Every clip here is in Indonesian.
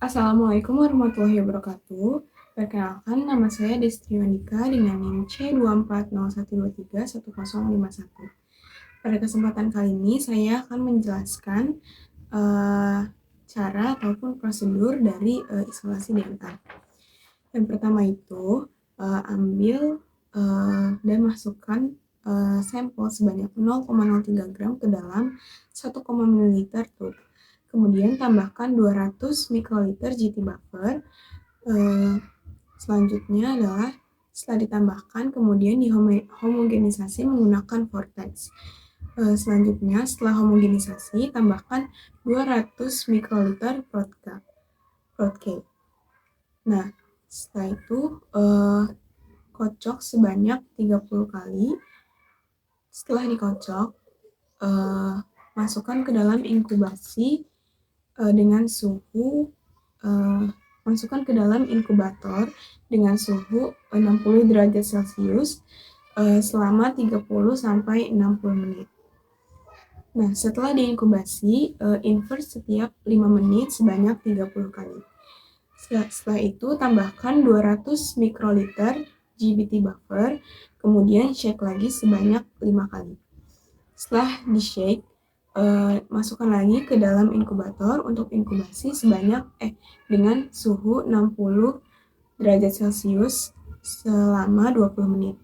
Assalamualaikum warahmatullahi wabarakatuh. Perkenalkan, nama saya Destri Wandika dengan NIM C2401231051. Pada kesempatan kali ini, saya akan menjelaskan cara ataupun prosedur dari isolasi DNA. Yang pertama itu, ambil dan masukkan sampel sebanyak 0,03 gram ke dalam 1, ml tub. Kemudian tambahkan 200 mikroliter GT buffer. Selanjutnya adalah setelah ditambahkan, kemudian dihomogenisasi menggunakan vortex. Selanjutnya, setelah homogenisasi, tambahkan 200 mikroliter Proudke. Nah, setelah itu kocok sebanyak 30 kali. Setelah dikocok, masukkan ke dalam inkubasi dengan suhu masukkan ke dalam inkubator dengan suhu 60 derajat Celcius selama 30-60 menit. Nah, setelah diinkubasi, invert setiap 5 menit sebanyak 30 kali. Setelah itu, tambahkan 200 mikroliter GBT buffer, kemudian shake lagi sebanyak 5 kali. Setelah di-shake, masukkan lagi ke dalam inkubator untuk inkubasi dengan suhu 60 derajat Celcius selama 20 menit.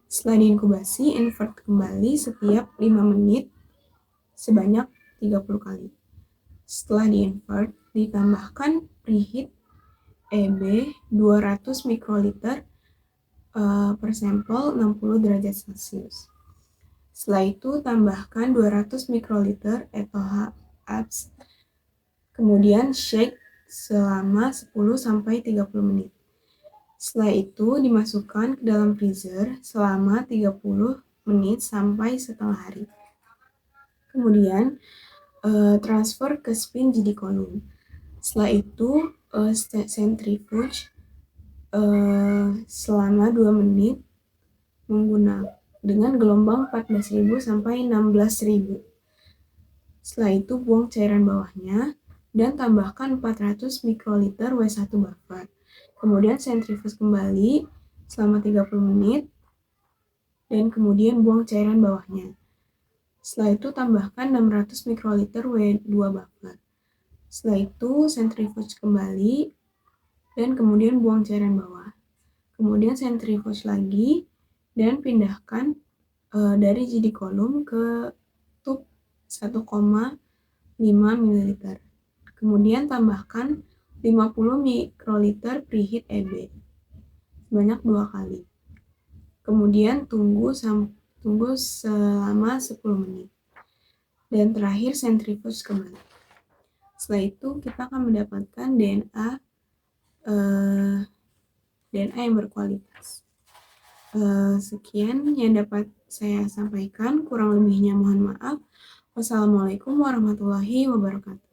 Setelah diinkubasi, invert kembali setiap 5 menit sebanyak 30 kali. Setelah di-invert, ditambahkan preheat EB 200 mikroliter per sampel 60 derajat Celcius. Setelah itu, tambahkan 200 mikroliter ETOH apps. Kemudian shake selama 10-30 menit. Setelah itu, dimasukkan ke dalam freezer selama 30 menit sampai setengah hari. Kemudian, transfer ke spin GD column. Setelah itu, centrifuge selama 2 menit dengan gelombang 14.000 sampai 16.000. Setelah itu, buang cairan bawahnya dan tambahkan 400 mikroliter W1 buffer. Kemudian centrifuge kembali selama 30 menit dan kemudian buang cairan bawahnya. Setelah itu, tambahkan 600 mikroliter W2 buffer. Setelah itu, centrifuge kembali dan kemudian buang cairan bawah. Kemudian centrifuge lagi dan pindahkan dari GD column ke tub 1,5 ml. Kemudian tambahkan 50 mikroliter preheat EB sebanyak 2 kali. Kemudian tunggu selama 10 menit. Dan terakhir centrifuge kembali. Setelah itu kita akan mendapatkan DNA yang berkualitas. Sekian yang dapat saya sampaikan, kurang lebihnya mohon maaf. Wassalamualaikum warahmatullahi wabarakatuh.